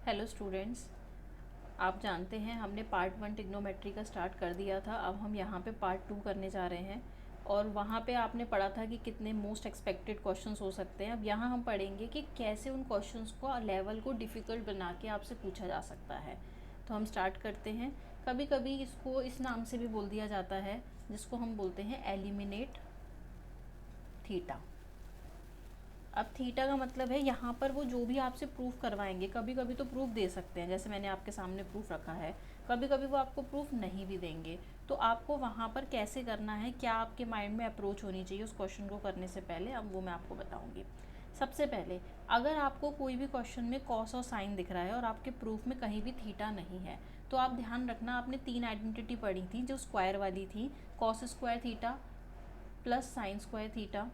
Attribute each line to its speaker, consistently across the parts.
Speaker 1: Hello students, आप जानते हैं हमने पार्ट 1 ट्रिग्नोमेट्री का स्टार्ट कर दिया था। अब हम यहाँ पे पार्ट 2 करने जा रहे हैं और वहाँ पे आपने पढ़ा था कि कितने मोस्ट एक्सपेक्टेड क्वेश्चंस हो सकते हैं। अब यहाँ हम पढ़ेंगे कि कैसे उन क्वेश्चंस को लेवल को डिफ़िकल्ट बना के आपसे पूछा जा सकता है। तो हम स्टार्ट करते हैं। कभी कभी इसको इस नाम से भी बोल दिया जाता है जिसको हम बोलते हैं एलिमिनेट थीटा। अब थीटा का मतलब है यहाँ पर वो जो भी आपसे प्रूफ करवाएंगे, कभी कभी तो प्रूफ दे सकते हैं, जैसे मैंने आपके सामने प्रूफ रखा है। कभी कभी वो आपको प्रूफ नहीं भी देंगे। तो आपको वहाँ पर कैसे करना है, क्या आपके माइंड में अप्रोच होनी चाहिए उस क्वेश्चन को करने से पहले, अब वो मैं आपको बताऊँगी। सबसे पहले, अगर आपको कोई भी क्वेश्चन में कॉस और साइन दिख रहा है और आपके प्रूफ में कहीं भी थीटा नहीं है, तो आप ध्यान रखना, आपने 3 आइडेंटिटी पढ़ी थी जो स्क्वायर वाली थी। Cos square theta plus sine square theta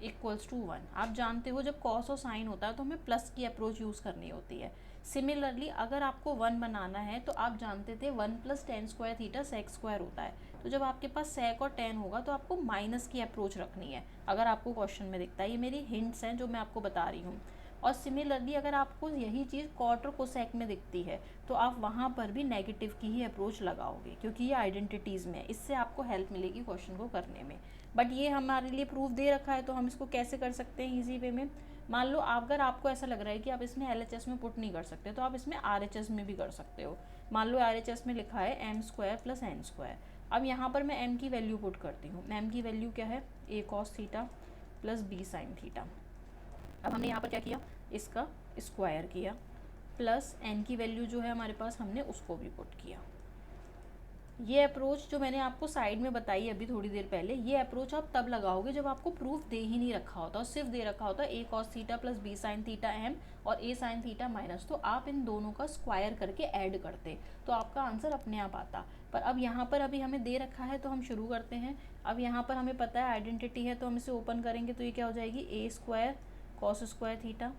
Speaker 1: equals to 1। आप जानते हो जब कॉस और साइन होता है तो हमें प्लस की अप्रोच यूज़ करनी होती है। सिमिलरली अगर आपको 1 बनाना है तो आप जानते थे 1 plus tan square theta sec square होता है। तो जब आपके पास सेक और टेन होगा तो आपको माइनस की अप्रोच रखनी है, अगर आपको क्वेश्चन में दिखता है। ये मेरी हिंट्स हैं जो मैं आपको बता रही हूँ। और सिमिलरली अगर आपको यही चीज़ कॉट और कोसेक में दिखती है तो आप वहाँ पर भी नेगेटिव की ही अप्रोच लगाओगे, क्योंकि ये आइडेंटिटीज़ में है। इससे आपको हेल्प मिलेगी क्वेश्चन को करने में। बट ये हमारे लिए प्रूफ दे रखा है तो हम इसको कैसे कर सकते हैं ईजी वे में। मान लो अगर आपको ऐसा लग रहा है कि आप इसमें LHS में पुट नहीं कर सकते तो आप इसमें RHS में भी कर सकते हो। मान लो RHS में लिखा है M square plus N square. अब यहाँ पर मैं m की वैल्यू पुट करती हूँ। m की वैल्यू क्या है, a cos theta plus b sign theta. अब हमने यहाँ पर क्या किया, इसका स्क्वायर किया, प्लस n की वैल्यू जो है हमारे पास हमने उसको भी पुट किया। ये अप्रोच जो मैंने आपको साइड में बताई अभी थोड़ी देर पहले, ये अप्रोच आप तब लगाओगे जब आपको प्रूफ दे ही नहीं रखा होता और सिर्फ दे रखा होता है a cos theta plus b sine theta m और a साइन थीटा माइनस। तो आप इन दोनों का स्क्वायर करके ऐड करते तो आपका आंसर अपने आप आता। पर अब यहाँ पर अभी हमें दे रखा है तो हम शुरू करते हैं। अब यहाँ पर हमें पता है आइडेंटिटी है तो हम इसे ओपन करेंगे तो ये क्या हो जाएगी, a square cos square theta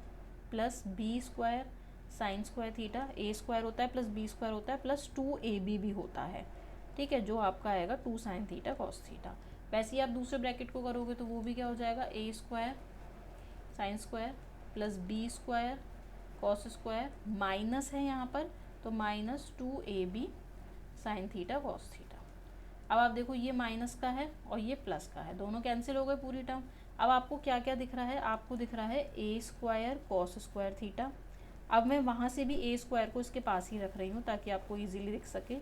Speaker 1: plus b square sine square theta. a square होता है प्लस b स्क्वायर होता है प्लस 2ab भी होता है। ठीक है, जो आपका आएगा 2 साइन थीटा कॉस थीटा। वैसे ही आप दूसरे ब्रैकेट को करोगे तो वो भी क्या हो जाएगा, a square sine square plus b square cos square, minus है यहाँ पर तो minus 2ab sign theta cos theta. अब आप देखो ये माइनस का है और ये प्लस का है, दोनों कैंसिल हो गए पूरी टर्म। अब आपको क्या क्या दिख रहा है, आपको दिख रहा है a square cos square theta. अब मैं वहाँ से भी a स्क्वायर को इसके पास ही रख रही हूँ ताकि आपको ईजिली दिख सके।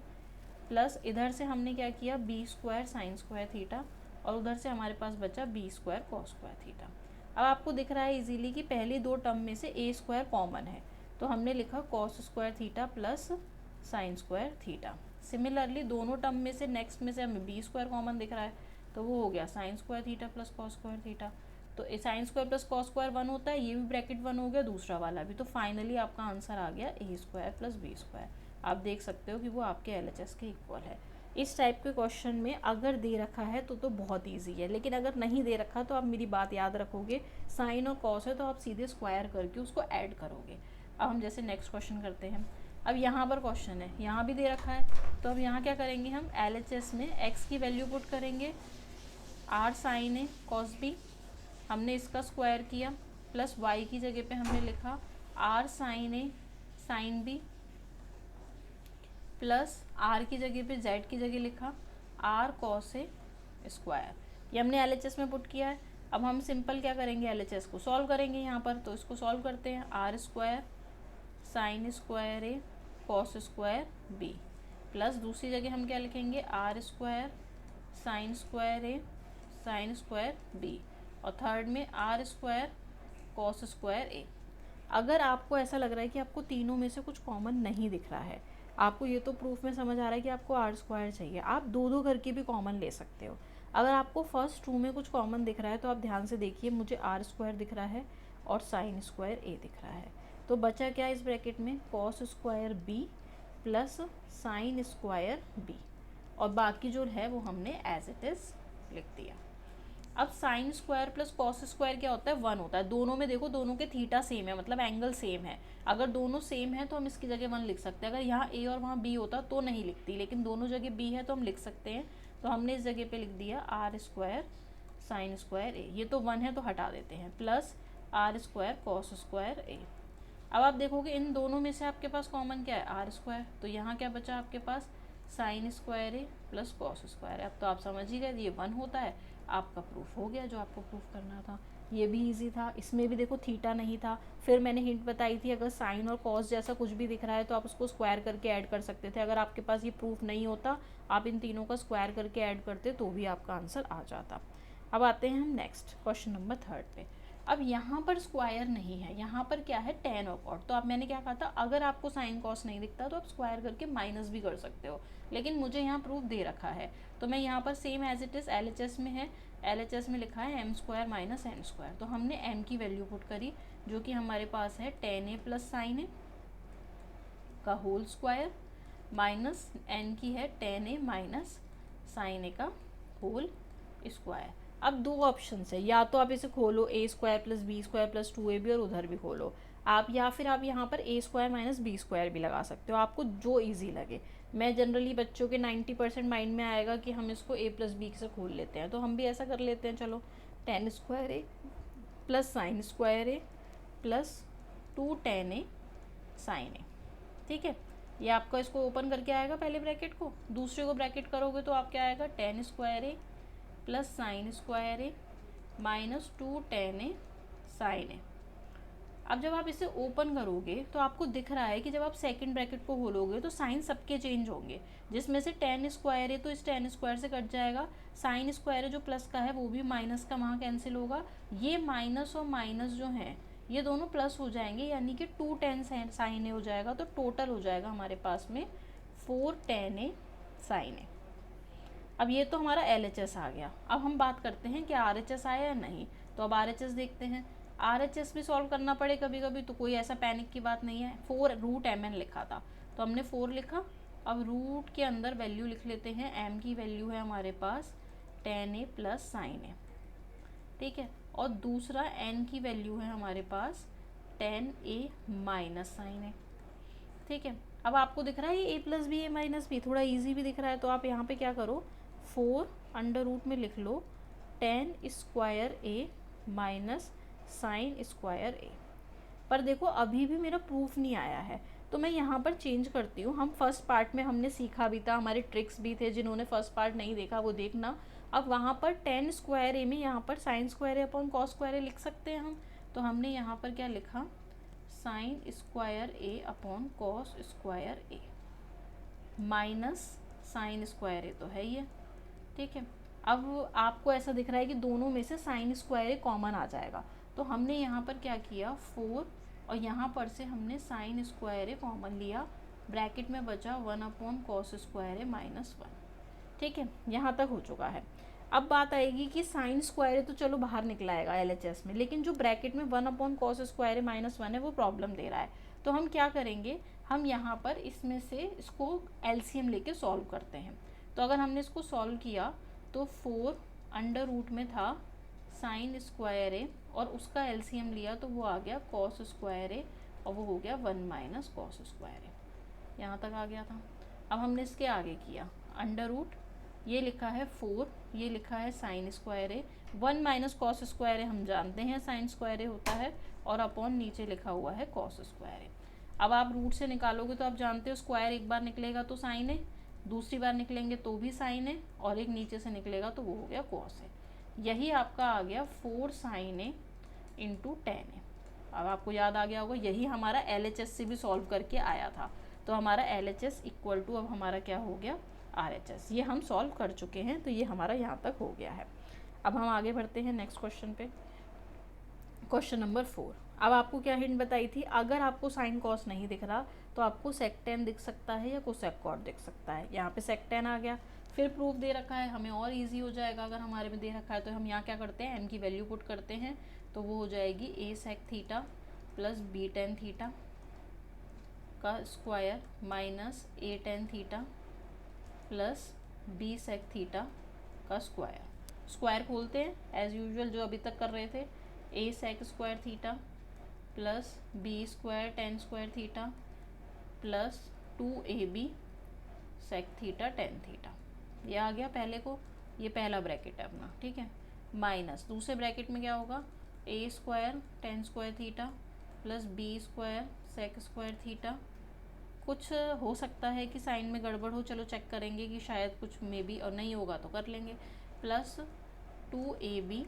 Speaker 1: प्लस इधर से हमने क्या किया, B square sine square theta और उधर से हमारे पास बचा B square cos square theta. अब आपको दिख रहा है इजीली कि पहली दो टर्म में से ए स्क्वायर कॉमन है तो हमने लिखा cos square theta plus sine square theta. Similarly दोनों टर्म में से नेक्स्ट में से हमें बी स्क्वायर कॉमन दिख रहा है तो वो हो गया sine square theta plus cos square theta. तो sine square plus cos square 1 होता है, ये भी ब्रैकेट 1 हो गया, दूसरा वाला भी। तो फाइनली आपका आंसर आ गया ए स्क्वायर प्लस बी स्क्वायर। आप देख सकते हो कि वो आपके LHS के इक्वल है। इस टाइप के क्वेश्चन में अगर दे रखा है तो बहुत इजी है, लेकिन अगर नहीं दे रखा तो आप मेरी बात याद रखोगे, साइन और कॉस है तो आप सीधे स्क्वायर करके उसको ऐड करोगे। अब हम जैसे नेक्स्ट क्वेश्चन करते हैं। अब यहाँ पर क्वेश्चन है, यहाँ भी दे रखा है तो अब यहाँ क्या करेंगे, हम LHS में x की वैल्यू पुट करेंगे, r साइन ए कॉस बी, हमने इसका स्क्वायर किया, प्लस y की जगह पे हमने लिखा r साइन ए साइन बी, प्लस r की जगह पे z की जगह लिखा r कॉस ए स्क्वायर। ये हमने LHS में पुट किया है। अब हम सिंपल क्या करेंगे, LHS को सॉल्व करेंगे यहाँ पर। तो इसको सॉल्व करते हैं, r square sine square A cos square B, plus दूसरी जगह हम क्या लिखेंगे, r square sine square A sine square B, और थर्ड में r स्क्वायर कॉस स्क्वायर ए। अगर आपको ऐसा लग रहा है कि आपको तीनों में से कुछ कॉमन नहीं दिख रहा है, आपको ये तो प्रूफ में समझ आ रहा है कि आपको r स्क्वायर चाहिए, आप दो दो करके भी कॉमन ले सकते हो। अगर आपको फर्स्ट 2 में कुछ कॉमन दिख रहा है तो आप ध्यान से देखिए, मुझे r स्क्वायर दिख रहा है और साइन स्क्वायर ए दिख रहा है। तो बचा क्या इस ब्रैकेट में, cos square B plus sine square B, और बाकी जो है वो हमने एज इट इज़ लिख दिया। अब sign square plus cos square क्या होता है, 1 होता है। दोनों में देखो, दोनों के थीटा सेम है, मतलब एंगल सेम है। अगर दोनों सेम है तो हम इसकी जगह 1 लिख सकते हैं। अगर यहाँ ए और वहाँ बी होता तो नहीं लिखती, लेकिन दोनों जगह बी है तो हम लिख सकते हैं। तो हमने इस जगह पे लिख दिया R square sine square A. ये तो 1 है तो हटा देते हैं, plus R square cos square A. अब आप देखोगे इन दोनों में से आपके पास कॉमन क्या है, आर स्क्वायर, तो यहाँ क्या बचा आपके पास, sign square A plus cos square है। अब तो आप समझ ही गए ये 1 होता है, आपका प्रूफ हो गया जो आपको प्रूफ करना था। ये भी इजी था, इसमें भी देखो थीटा नहीं था, फिर मैंने हिंट बताई थी अगर साइन और कॉस जैसा कुछ भी दिख रहा है तो आप उसको स्क्वायर करके ऐड कर सकते थे। अगर आपके पास ये प्रूफ नहीं होता, आप इन तीनों का स्क्वायर करके ऐड करते तो भी आपका आंसर आ जाता। अब आते हैं हम नेक्स्ट क्वेश्चन नंबर 3 पे। अब यहाँ पर स्क्वायर नहीं है, यहाँ पर क्या है, टेन और कॉट। तो अब मैंने क्या कहा था, अगर आपको साइन कॉस नहीं दिखता तो आप स्क्वायर करके माइनस भी कर सकते हो, लेकिन मुझे यहाँ प्रूफ दे रखा है तो मैं यहाँ पर same as it is LHS में है, LHS में लिखा है m square minus n square. तो हमने m की वैल्यू पुट करी जो कि हमारे पास है टेन ए प्लस साइन ए का होल स्क्वायर माइनस n की है टेन ए माइनस साइन ए का होल स्क्वायर। अब दो ऑप्शन है, या तो आप इसे खोलो a square plus B square plus 2ab और उधर भी खोलो आप, या फिर आप यहाँ पर a square minus B square भी लगा सकते हो, आपको जो इजी लगे। मैं जनरली बच्चों के 90% माइंड में आएगा कि हम इसको a प्लस बी से खोल लेते हैं, तो हम भी ऐसा कर लेते हैं। चलो, ten square A plus sine square A plus 2 ten A sign A, ठीक है। ये आपका इसको ओपन करके आएगा पहले ब्रैकेट को, दूसरे को ब्रैकेट करोगे तो आप क्या आएगा, ten square A plus sine square A minus 2 ten A sign ए। अब जब आप इसे ओपन करोगे तो आपको दिख रहा है कि जब आप सेकंड ब्रैकेट को खोलोगे तो साइन सबके चेंज होंगे, जिसमें से टेन स्क्वायर है तो इस टेन स्क्वायर से कट जाएगा, साइन स्क्वायर है जो प्लस का है वो भी माइनस का वहाँ कैंसिल होगा, ये माइनस और माइनस जो हैं ये दोनों प्लस हो जाएंगे, यानी कि 2 टेन साइन ए हो जाएगा। तो टोटल हो जाएगा हमारे पास में 4 टेन ए साइन ए। अब ये तो हमारा LHS आ गया। अब हम बात करते हैं कि RHS आया या नहीं, तो अब RHS देखते हैं। RHS भी सॉल्व करना पड़े कभी कभी, तो कोई ऐसा पैनिक की बात नहीं है। 4 रूट mn लिखा था तो हमने 4 लिखा। अब रूट के अंदर वैल्यू लिख लेते हैं, m की वैल्यू है हमारे पास tan A plus sine A, ठीक है, और दूसरा n की वैल्यू है हमारे पास tan A minus sine A, ठीक है। अब आपको दिख रहा है ये a plus B A minus B, थोड़ा ईजी भी दिख रहा है, तो आप यहाँ पे क्या करो, 4 अंडर रूट में लिख लो ten square A minus sine square ए। पर देखो अभी भी मेरा प्रूफ नहीं आया है, तो मैं यहाँ पर चेंज करती हूँ। हम फर्स्ट पार्ट में हमने सीखा भी था, हमारे ट्रिक्स भी थे, जिन्होंने फर्स्ट पार्ट नहीं देखा वो देखना। अब वहाँ पर टेन स्क्वायर ए में यहाँ पर sign square A upon cos square ए लिख सकते हैं हम, तो हमने यहाँ पर क्या लिखा, sign square A upon cos square A minus sine square ए तो है ये, ठीक है। अब आपको ऐसा दिख रहा है कि दोनों में से साइन स्क्वायर ए कॉमन आ जाएगा, तो हमने यहाँ पर क्या किया, 4 और यहाँ पर से हमने साइन स्क्वायर ए कॉमन लिया, ब्रैकेट में बचा 1 upon cos square A minus 1, ठीक है। यहाँ तक हो चुका है। अब बात आएगी कि साइन स्क्वायर ए तो चलो बाहर निकला आएगा LHS में, लेकिन जो ब्रैकेट में 1 upon cos square A minus 1 है वो प्रॉब्लम दे रहा है। तो हम क्या करेंगे, हम यहाँ पर इसमें से इसको LCM लेके सॉल्व करते हैं। तो अगर हमने इसको सॉल्व किया तो 4 अंडर रूट में था साइन स्क्वायर ए और उसका LCM लिया तो वो आ गया कॉस स्क्वायर ए और वो हो गया 1 माइनस कॉस स्क्वायर ए। यहाँ तक आ गया था। अब हमने इसके आगे किया, अंडर रूट ये लिखा है 4, ये लिखा है साइन स्क्वायर ए, 1 माइनस कॉस स्क्वायर ए हम जानते हैं साइन स्क्वायर ए होता है, और अपॉन नीचे लिखा हुआ है कॉस स्क्वायर ए। अब आप रूट से निकालोगे तो आप जानते हो स्क्वायर एक बार निकलेगा तो साइन है, दूसरी बार निकलेंगे तो भी साइन है, और एक नीचे से निकलेगा तो वो हो गया कॉस है। यही आपका आ गया 4 साइन ए इंटू टेन ए। अब आपको याद आ गया होगा यही हमारा LHS से भी सॉल्व करके आया था, तो हमारा LHS इक्वल टू अब हमारा क्या हो गया, RHS। ये हम सॉल्व कर चुके हैं, तो ये हमारा यहाँ तक हो गया है। अब हम आगे बढ़ते हैं नेक्स्ट क्वेश्चन पे, क्वेश्चन नंबर 4। अब आपको क्या हिंट बताई थी, अगर आपको साइन कॉस नहीं दिख रहा तो आपको सेक टेन दिख सकता है या कोसेक कॉट दिख सकता है। यहाँ पे सेक टेन आ गया, फिर प्रूफ दे रखा है, हमें और इजी हो जाएगा। अगर हमारे में दे रखा है तो हम यहाँ क्या करते हैं, m की वैल्यू पुट करते हैं, तो वो हो जाएगी a sec theta plus b tan theta का square minus a tan theta plus b sec theta का स्क्वायर। स्क्वायर खोलते हैं एज यूजुअल जो अभी तक कर रहे थे, a sec square theta plus b square tan square theta plus 2ab sec theta tan theta. ये आ गया पहले को, ये पहला ब्रैकेट है अपना, ठीक है। माइनस दूसरे ब्रैकेट में क्या होगा, a square tan square theta plus B square sec square theta. कुछ हो सकता है कि साइन में गड़बड़ हो, चलो चेक करेंगे कि शायद कुछ मे बी और नहीं होगा तो कर लेंगे। Plus 2ab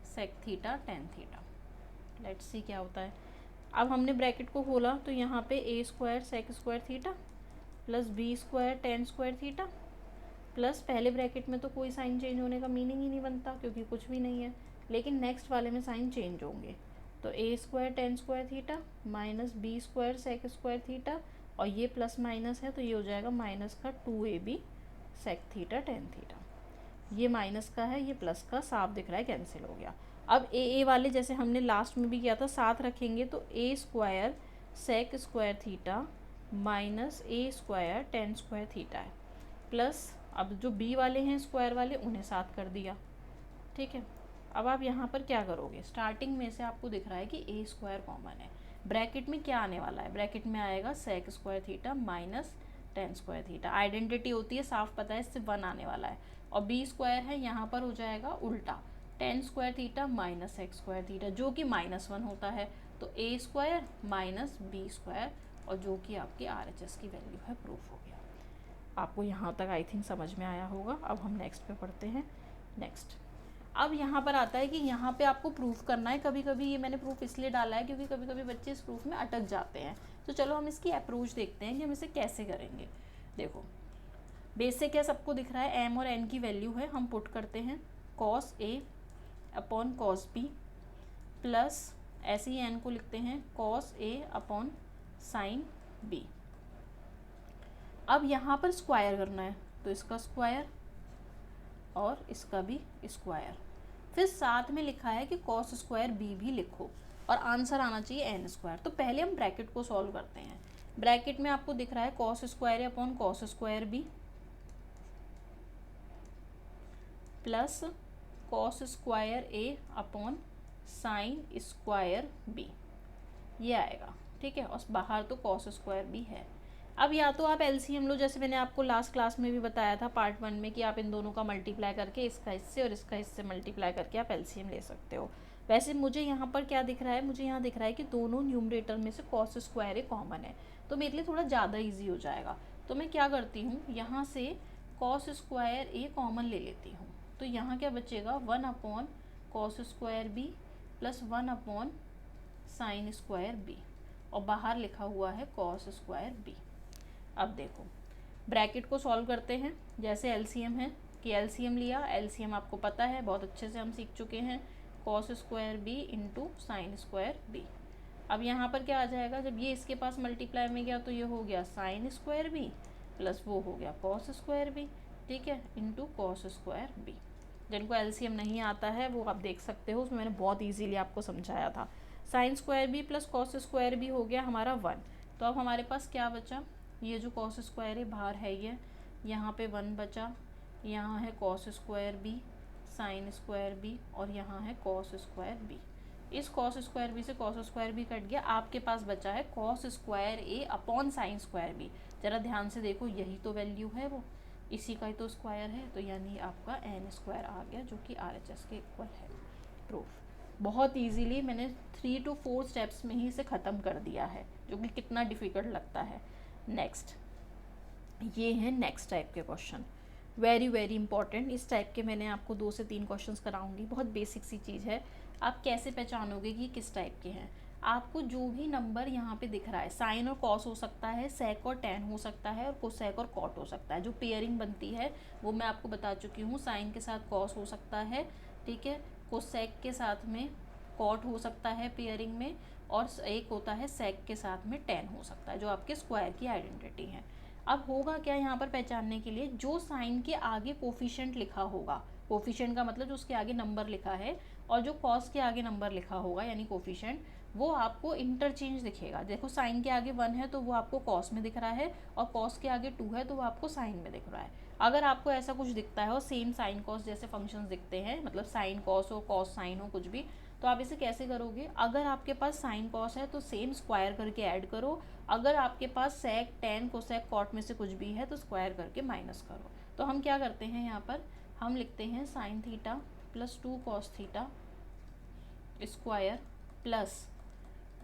Speaker 1: sec theta tan theta. Let's see क्या होता है। अब हमने ब्रैकेट को खोला तो यहाँ पे A square sec square theta plus B square tan square theta plus पहले ब्रैकेट में तो कोई साइन चेंज होने का मीनिंग ही नहीं बनता क्योंकि कुछ भी नहीं है, लेकिन नेक्स्ट वाले में साइन चेंज होंगे। तो A square tan square theta minus B square sec square theta और ये प्लस माइनस है तो ये हो जाएगा माइनस का 2ab sec theta tan theta. ये माइनस का है, ये प्लस का, साफ दिख रहा है कैंसिल हो गया। अब ए वाले जैसे हमने लास्ट में भी किया था साथ रखेंगे तो A square sec square theta minus A square tan square theta है प्लस अब जो बी वाले हैं स्क्वायर वाले उन्हें साथ कर दिया। ठीक है, अब आप यहाँ पर क्या करोगे, स्टार्टिंग में से आपको दिख रहा है कि ए स्क्वायर कॉमन है, ब्रैकेट में क्या आने वाला है, ब्रैकेट में आएगा sec square theta minus tan square theta. Identity होती है, साफ पता है इससे 1 आने वाला है। और बी स्क्वायर है, यहाँ पर हो जाएगा उल्टा, tan square theta minus sec square theta जो कि -1 होता है। तो A square minus B square और जो कि आपकी RHS की वैल्यू है, प्रूफ हो गया। आपको यहाँ तक आई थिंक समझ में आया होगा। अब हम नेक्स्ट पे पढ़ते हैं। नेक्स्ट अब यहाँ पर आता है कि यहाँ पे आपको प्रूफ करना है। कभी कभी ये मैंने प्रूफ इसलिए डाला है क्योंकि कभी कभी बच्चे इस प्रूफ में अटक जाते हैं। तो चलो हम इसकी अप्रोच देखते हैं कि हम इसे कैसे करेंगे। देखो बेसिक है, सबको दिख रहा है, m और n की वैल्यू है, हम पुट करते हैं cos a upon cos b plus ऐसे ही n को लिखते हैं cos a upon sine b। अब यहाँ पर स्क्वायर करना है तो इसका स्क्वायर और इसका भी स्क्वायर, फिर साथ में लिखा है कि cos स्क्वायर b भी लिखो और आंसर आना चाहिए n स्क्वायर। तो पहले हम ब्रैकेट को सॉल्व करते हैं। ब्रैकेट में आपको दिख रहा है cos square upon cos square b plus cos square a upon sine square b, ये आएगा। ठीक है, और बाहर तो cos स्क्वायर b है। अब या तो आप एलसीएम लो, जैसे मैंने आपको लास्ट क्लास में भी बताया था पार्ट 1 में कि आप इन दोनों का मल्टीप्लाई करके इसका इससे और इसका इससे मल्टीप्लाई करके आप एलसीएम ले सकते हो। वैसे मुझे यहाँ पर क्या दिख रहा है, मुझे यहाँ दिख रहा है कि दोनों न्यूमरेटर में से cos स्क्वायर ए कॉमन है, तो मेरे लिए थोड़ा ज़्यादा ईजी हो जाएगा। तो मैं क्या करती हूँ, यहाँ से cos स्क्वायर ए कॉमन ले लेती हूँ। तो यहाँ क्या बचेगा, 1 upon cos square B plus 1 upon sine square B और बाहर लिखा हुआ है cos स्क्वायर बी। अब देखो ब्रैकेट को सॉल्व करते हैं। जैसे एलसीएम है कि एलसीएम लिया, एलसीएम आपको पता है, बहुत अच्छे से हम सीख चुके हैं, cos square B into sine square B. अब यहाँ पर क्या आ जाएगा, जब ये इसके पास मल्टीप्लाई में गया तो ये हो गया साइन स्क्वायर बी प्लस वो हो गया cos स्क्वायर बी। ठीक है, इंटू cos स्क्वायर बी। जिनको एलसीएम नहीं आता है वो आप देख सकते हो, उसमें मैंने बहुत ईजीली आपको समझाया था। Sine square B plus cos square B हो गया हमारा 1। तो अब हमारे पास क्या बचा, ये जो cos स्क्वायर है बाहर है, ये यहाँ पे 1 बचा, यहाँ है cos square B sine square B और यहाँ है cos स्क्वायर बी। इस cos स्क्वायर बी से cos स्क्वायर बी कट गया, आपके पास बचा है cos square A upon sine square B. ज़रा ध्यान से देखो, यही तो वैल्यू है, वो इसी का ही तो स्क्वायर है, तो यानी आपका n स्क्वायर आ गया जो कि RHS के इक्वल है। प्रूफ बहुत इजीली मैंने 3 to 4 स्टेप्स में ही इसे ख़त्म कर दिया है, जो कि कितना डिफ़िकल्ट लगता है। नेक्स्ट, ये है नेक्स्ट टाइप के क्वेश्चन, वेरी वेरी इंपॉर्टेंट। इस टाइप के मैंने आपको 2 से 3 क्वेश्चंस कराऊंगी। बहुत बेसिक सी चीज़ है, आप कैसे पहचानोगे कि किस टाइप के हैं। आपको जो भी नंबर यहाँ पे दिख रहा है, साइन और कॉस हो सकता है, सेक और टैन हो सकता है और कोसेक और कॉट हो सकता है। जो पेयरिंग बनती है वो मैं आपको बता चुकी हूँ, साइन के साथ कॉस हो सकता है, ठीक है, कोसेक के साथ में कॉट हो सकता है पेयरिंग में, और एक होता है सेक के साथ में टैन हो सकता है, जो आपके स्क्वायर की आइडेंटिटी है। अब होगा क्या यहाँ पर पहचानने के लिए, जो साइन के आगे कोफिशिएंट लिखा होगा, कोफिशिएंट का मतलब जो उसके आगे नंबर लिखा है, और जो कॉस के आगे नंबर लिखा होगा यानी कोफिशिएंट, वो आपको इंटरचेंज दिखेगा। देखो साइन के आगे 1 है तो वो आपको कॉस में दिख रहा है, और कॉस के आगे 2 है तो वो आपको साइन में दिख रहा है। अगर आपको ऐसा कुछ दिखता है और सेम साइन कॉस जैसे फंक्शंस दिखते हैं, मतलब साइन कॉस हो कॉस साइन हो कुछ भी, तो आप इसे कैसे करोगे, अगर आपके पास साइन कॉस है तो सेम स्क्वायर करके ऐड करो, अगर आपके पास सेक टैन कोसेक कॉट में से कुछ भी है तो स्क्वायर करके माइनस करो। तो हम क्या करते हैं, यहाँ पर हम लिखते हैं sine theta plus 2 cos theta square plus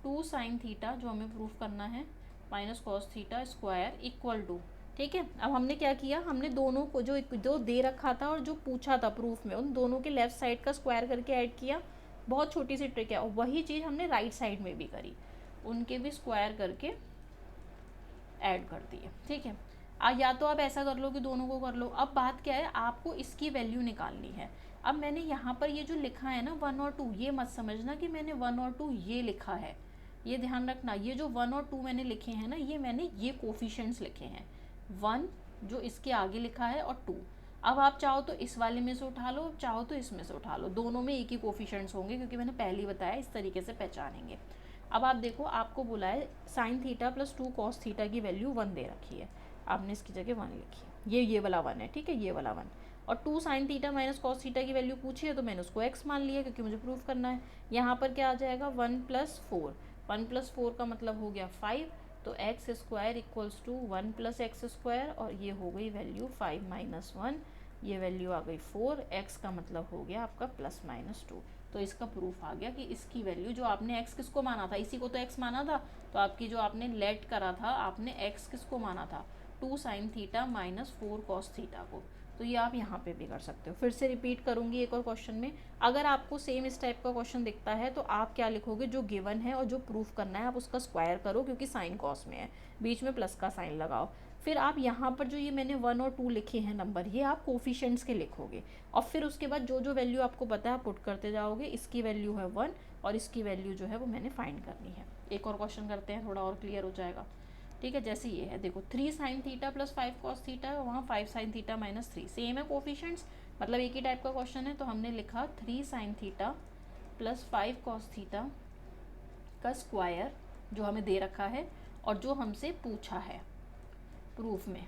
Speaker 1: 2 sine theta जो हमें प्रूफ करना है minus cos theta square equal to, ठीक है। अब हमने क्या किया, हमने दोनों को जो दे रखा था और जो पूछा था प्रूफ में, उन दोनों के लेफ्ट साइड का स्क्वायर करके ऐड किया। बहुत छोटी सी ट्रिक है, और वही चीज़ हमने राइट साइड में भी करी, उनके भी स्क्वायर करके ऐड कर दिए, ठीक है। या तो आप ऐसा कर लो कि दोनों को कर लो। अब बात क्या है, आपको इसकी वैल्यू निकालनी है। अब मैंने यहाँ पर ये जो लिखा है ना 1 और 2, ये मत समझना कि मैंने 1 और 2 ये लिखा है, ये ध्यान रखना। ये जो 1 और 2 मैंने लिखे हैं ना, ये मैंने ये कोफिशिएंट्स लिखे हैं, 1 जो इसके आगे लिखा है और 2। अब आप चाहो तो इस वाले में से उठा लो, चाहो तो इसमें से उठा लो, दोनों में एक ही कोफिशिएंट्स होंगे, क्योंकि मैंने पहले ही बताया इस तरीके से पहचानेंगे। अब आप देखो, आपको बोला है sine theta plus 2 cos theta की वैल्यू 1 दे रखी है, आपने इसकी जगह 1 लिखी है, ये वाला 1 है, ठीक है, ये वाला 1। और 2 sine theta minus cos theta की वैल्यू पूछी है, तो मैंने उसको x मान लिया, क्योंकि मुझे प्रूफ करना है। यहाँ पर क्या आ जाएगा, 1 + 4, 1 + 4 का मतलब हो गया 5, तो x square equals to 1 + x², और ये हो गई वैल्यू 5 - 1, ये वैल्यू आ गई 4, x का मतलब हो गया आपका ±2। तो इसका प्रूफ आ गया कि इसकी वैल्यू, जो आपने x किसको माना था, इसी को तो x माना था, तो आपकी जो आपने लेट करा था, आपने x किसको माना था, 2 sine theta minus 4 cos theta को। तो ये आप यहाँ पे भी कर सकते हो। फिर से रिपीट करूँगी एक और क्वेश्चन में, अगर आपको सेम इस टाइप का क्वेश्चन दिखता है, तो आप क्या लिखोगे, जो गिवन है और जो प्रूफ करना है आप उसका स्क्वायर करो, क्योंकि साइन कॉस में है, बीच में प्लस का साइन लगाओ। फिर आप यहाँ पर जो ये मैंने 1 और 2 लिखे हैं नंबर, ये आप कोफिशिएंट्स के लिखोगे, और फिर उसके बाद जो जो वैल्यू आपको पता है आप पुट करते जाओगे। इसकी वैल्यू है 1 और इसकी वैल्यू जो है वो मैंने फाइंड करनी है। एक और क्वेश्चन करते हैं, थोड़ा और क्लियर हो जाएगा, ठीक है। जैसे ये है, देखो 3 sine theta plus 5 cos theta है, वहाँ 5 साइन थीटा माइनस 3, सेम है कोफिशिएंट्स, मतलब एक ही टाइप का क्वेश्चन है। तो हमने लिखा 3 sine theta plus 5 cos theta का स्क्वायर जो हमें दे रखा है और जो हमसे पूछा है प्रूफ में,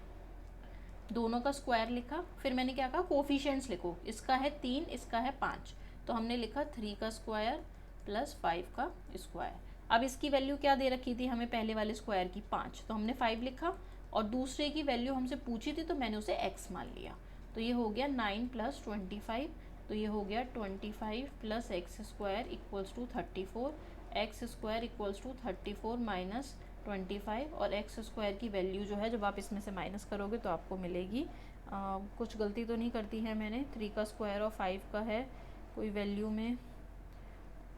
Speaker 1: दोनों का स्क्वायर लिखा। फिर मैंने क्या कहा, कोफिशिएंट्स लिखो, इसका है 3, इसका है 5, तो हमने लिखा 3 का स्क्वायर प्लस 5 का स्क्वायर। अब इसकी वैल्यू क्या दे रखी थी हमें, पहले वाले स्क्वायर की 5, तो हमने 5 लिखा, और दूसरे की वैल्यू हमसे पूछी थी तो मैंने उसे x मान लिया। तो ये हो गया 9 + 25, तो ये हो गया 25 + x² equals to 34, x² equals to 34 minus 25, और x² की वैल्यू जो है, जब आप इसमें से माइनस करोगे तो आपको मिलेगी, कुछ गलती तो नहीं करती है मैंने, 3 का स्क्वायर और 5 का है कोई वैल्यू में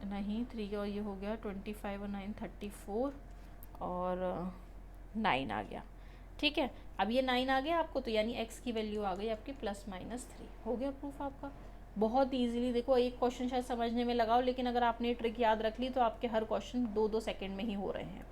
Speaker 1: नहीं, 3 और ये हो गया 25 और 9 34, और 9 आ गया, ठीक है। अब ये 9 आ गया आपको, तो यानी x की वैल्यू आ गई आपकी +-3, हो गया प्रूफ आपका। बहुत इजीली, देखो एक क्वेश्चन शायद समझने में लगाओ, लेकिन अगर आपने ट्रिक याद रख ली तो आपके हर क्वेश्चन 2-2 सेकेंड में ही हो रहे हैं।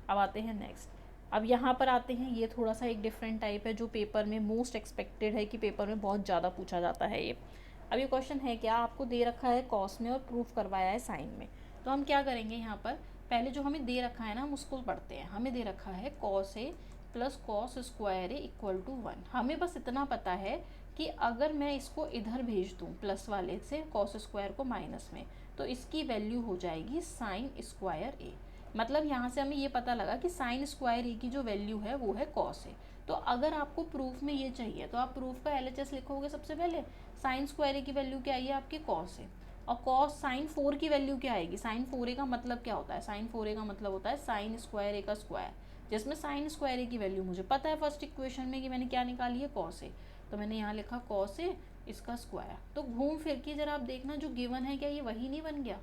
Speaker 1: अब आते हैं नेक्स्ट, अब यहाँ पर आते हैं, ये थोड़ा सा एक डिफरेंट टाइप है, जो पेपर में मोस्ट एक्सपेक्टेड है कि पेपर में बहुत ज़्यादा पूछा जाता है ये। अब ये क्वेश्चन है क्या, आपको दे रखा है कॉस में और प्रूफ करवाया है साइन में। तो हम क्या करेंगे, यहाँ पर पहले जो हमें दे रखा है ना, हम उसको पढ़ते हैं। हमें दे रखा है cos A plus cos square A equal to 1। हमें बस इतना पता है कि अगर मैं इसको इधर भेज दूँ प्लस वाले से, कॉस स्क्वायर को माइनस में, तो इसकी वैल्यू हो जाएगी साइन स्क्वायर A। मतलब यहाँ से हमें ये पता लगा कि साइन स्क्वायर A की जो वैल्यू है वो है कॉस A। तो अगर आपको प्रूफ में ये चाहिए, तो आप प्रूफ का LHS लिखोगे सबसे पहले, साइन स्क्वायर A की वैल्यू क्या आई है आपकी कॉस A, और कॉस साइन 4 की वैल्यू क्या आएगी, साइन 4A का मतलब क्या होता है, साइन 4A का मतलब होता है साइन स्क्वायर A का स्क्वायर, जिसमें साइन स्क्वायर A की वैल्यू मुझे पता है फर्स्ट इक्वेशन में कि मैंने क्या निकाली है, कॉस A। तो मैंने यहाँ लिखा कॉस A इसका स्क्वायर। तो घूम फिर के जरा आप देखना, जो गिवन है क्या ये वही नहीं बन गया,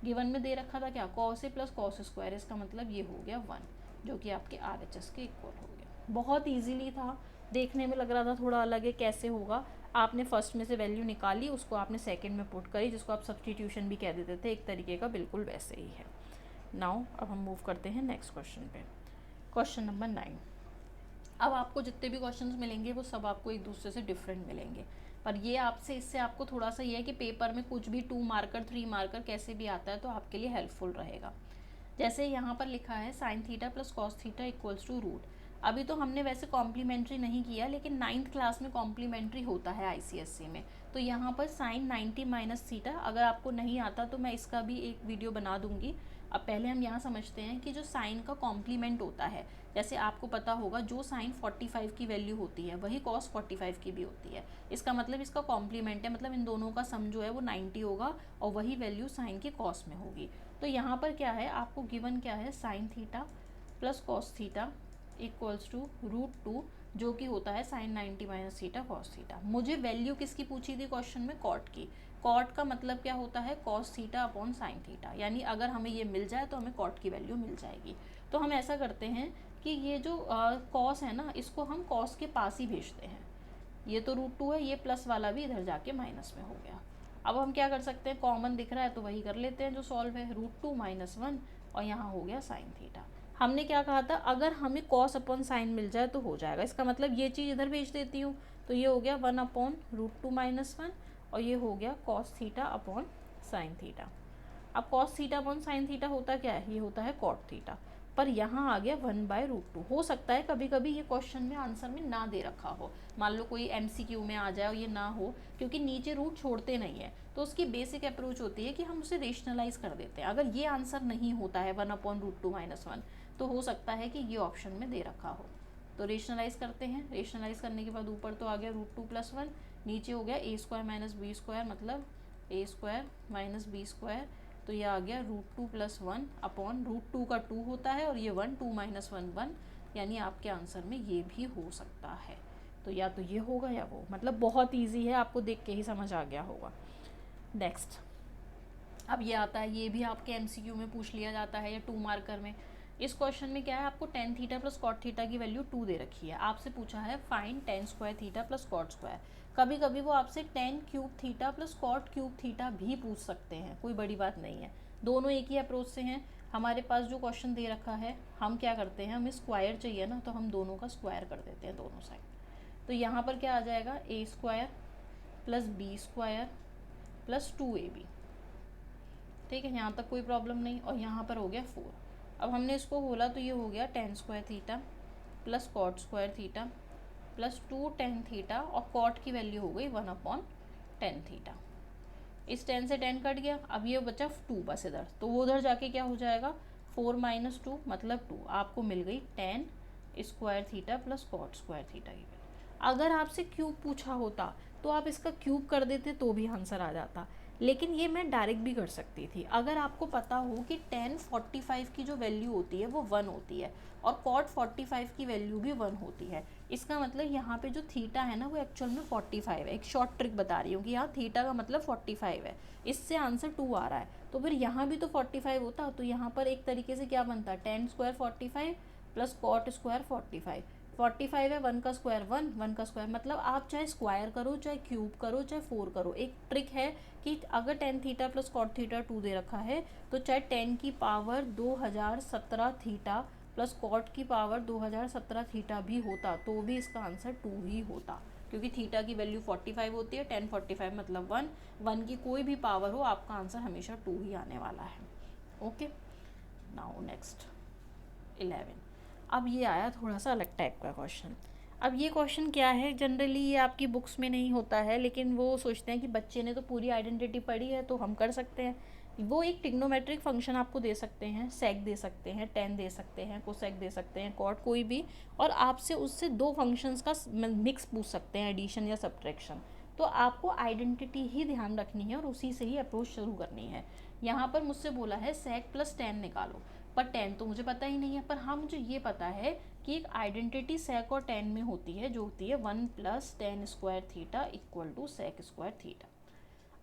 Speaker 1: गिवन में दे रखा था क्या, cos A plus cos square, इसका मतलब ये हो गया 1, जो कि आपके RHS के इक्वल हो गया। बहुत ईजीली था, देखने में लग रहा था थोड़ा अलग है, कैसे होगा, आपने फर्स्ट में से वैल्यू निकाली, उसको आपने सेकंड में पुट करी, जिसको आप सब्स्टिट्यूशन भी कह देते थे, एक तरीके का बिल्कुल वैसे ही है। नाउ अब हम मूव करते हैं नेक्स्ट क्वेश्चन पे, क्वेश्चन नंबर 9। अब आपको जितने भी क्वेश्चंस मिलेंगे वो सब आपको एक दूसरे से डिफरेंट मिलेंगे, पर ये आपसे, इससे आपको थोड़ा सा ये है कि पेपर में कुछ भी 2 मार्कर 3 मार्कर कैसे भी आता है तो आपके लिए हेल्पफुल रहेगा। जैसे यहाँ पर लिखा है sine theta plus cos theta equals to root. अभी तो हमने वैसे कॉम्प्लीमेंट्री नहीं किया, लेकिन 9th क्लास में कॉम्प्लीमेंट्री होता है ICSE में। तो यहाँ पर साइन 90 माइनस थीटा, अगर आपको नहीं आता तो मैं इसका भी एक वीडियो बना दूंगी, अब पहले हम यहाँ समझते हैं कि जो साइन का कॉम्प्लीमेंट होता है, जैसे आपको पता होगा जो साइन 45 की वैल्यू होती है वही कॉस 45 की भी होती है। इसका मतलब इसका कॉम्प्लीमेंट है, मतलब इन दोनों का सम जो है वो 90 होगा और वही वैल्यू साइन की कॉस में होगी। तो यहाँ पर क्या है, आपको गिवन क्या है, sine theta plus cos theta equals to √2, जो कि होता है sine 90 minus theta cos theta. मुझे वैल्यू किसकी पूछी थी क्वेश्चन में, कॉट की। कॉट का मतलब क्या होता है, cos theta upon sine theta, यानी अगर हमें ये मिल जाए तो हमें कॉट की वैल्यू मिल जाएगी। तो हम ऐसा करते हैं कि ये जो कॉस है ना, इसको हम कॉस के पास ही भेजते हैं। ये तो √2 है, ये प्लस वाला भी इधर जाके माइनस में हो गया। अब हम क्या कर सकते हैं, कॉमन दिख रहा है तो वही कर लेते हैं जो सॉल्व है, √2 - 1 और यहाँ हो गया साइन थीटा। हमने क्या कहा था, अगर हमें कॉस अपॉन साइन मिल जाए तो हो जाएगा। इसका मतलब ये चीज़ इधर भेज देती हूँ, तो ये हो गया 1 अपॉन √2 - 1 और ये हो गया cos theta upon sine theta. अब cos theta upon sine theta होता क्या है, ये होता है कॉट थीटा, पर यहाँ आ गया 1/√2। हो सकता है कभी कभी ये क्वेश्चन में आंसर में ना दे रखा हो, मान लो कोई MCQ में आ जाए और ये ना हो, क्योंकि नीचे रूट छोड़ते नहीं है, तो उसकी बेसिक अप्रोच होती है कि हम उसे रेशनलाइज कर देते हैं। अगर ये आंसर नहीं होता है 1/√2 - 1, तो हो सकता है कि ये ऑप्शन में दे रखा हो। तो रेशनलाइज करते हैं, रेशनलाइज करने के बाद ऊपर तो आ गया √2 + 1, नीचे हो गया a² - b², मतलब a² - b², तो ये आ गया √2 + 1 अपॉन √2 का 2 होता है और ये 1, 2 - 1 1, यानी आपके आंसर में ये भी हो सकता है। तो या तो ये होगा या वो, मतलब बहुत इजी है, आपको देख के ही समझ आ गया होगा। नेक्स्ट, अब ये आता है, ये भी आपके MCQ में पूछ लिया जाता है या 2 मार्कर में। इस क्वेश्चन में क्या है, आपको tan theta plus cot theta की वैल्यू 2 दे रखी है। आपसे पूछा है find tan² theta plus cot square. कभी कभी वो आपसे tan³ थीटा प्लस कॉट³ थीटा भी पूछ सकते हैं, कोई बड़ी बात नहीं है, दोनों एक ही अप्रोच से हैं। हमारे पास जो क्वेश्चन दे रखा है, हम क्या करते हैं, हमें स्क्वायर चाहिए ना, तो हम दोनों का स्क्वायर कर देते हैं दोनों साइड। तो यहाँ पर क्या आ जाएगा, a² + b² + 2ab। ठीक है, यहाँ तक कोई प्रॉब्लम नहीं, और यहाँ पर हो गया 4। अब हमने इसको खोला तो ये हो गया tan² theta plus cot² theta plus 2 tan theta, और कॉट की वैल्यू हो गई 1/tan थीटा। इस 10 से 10 कट गया, अब ये बचा 2 बस इधर, तो वो उधर जाके क्या हो जाएगा, 4 - 2 मतलब 2, आपको मिल गई tan² theta plus cot² theta की वैल्यू। अगर आपसे क्यूब पूछा होता तो आप इसका क्यूब कर देते तो भी आंसर आ जाता, लेकिन ये मैं डायरेक्ट भी कर सकती थी। अगर आपको पता हो कि tan 45 की जो वैल्यू होती है वो 1 होती है और cot 45 की वैल्यू भी 1 होती है, इसका मतलब यहाँ पे जो थीटा है ना वो एक्चुअल में 45 है। एक शॉर्ट ट्रिक बता रही हूँ कि यहाँ थीटा का मतलब 45 है, इससे आंसर 2 आ रहा है, तो फिर यहाँ भी तो 45 होता, तो यहाँ पर एक तरीके से क्या बनता, tan² 45 प्लस cot² 45। 45 है, 1 का स्क्वायर 1, 1 का स्क्वायर, मतलब आप चाहे स्क्वायर करो, चाहे क्यूब करो, चाहे 4 करो। एक ट्रिक है कि अगर tan theta plus cot theta 2 दे रखा है, तो चाहे 10 की पावर 2017 थीटा प्लस कॉट की पावर 2017 थीटा भी होता, तो भी इसका आंसर 2 ही होता, क्योंकि थीटा की वैल्यू 45 होती है, tan 45 मतलब 1, 1 की कोई भी पावर हो, आपका आंसर हमेशा 2 ही आने वाला है। Okay, now next 11। अब ये आया थोड़ा सा अलग टाइप का क्वेश्चन। अब ये क्वेश्चन क्या है, जनरली ये आपकी बुक्स में नहीं होता है, लेकिन वो सोचते हैं कि बच्चे ने तो पूरी आइडेंटिटी पढ़ी है तो हम कर सकते हैं। वो एक ट्रिग्नोमेट्रिक फंक्शन आपको दे सकते हैं, सेक दे सकते हैं, tan दे सकते हैं, कोसेक दे सकते हैं, कॉट कोई भी, और आपसे उससे 2 फंक्शंस का मिक्स पूछ सकते हैं, एडिशन या सब्ट्रैक्शन। तो आपको आइडेंटिटी ही ध्यान रखनी है और उसी से ही अप्रोच शुरू करनी है। यहाँ पर मुझसे बोला है सेक प्लस tan निकालो, पर tan तो मुझे पता ही नहीं है, पर हाँ मुझे ये पता है कि एक आइडेंटिटी सेक और tan में होती है, जो होती है 1 + tan² थीटा = sec² थीटा।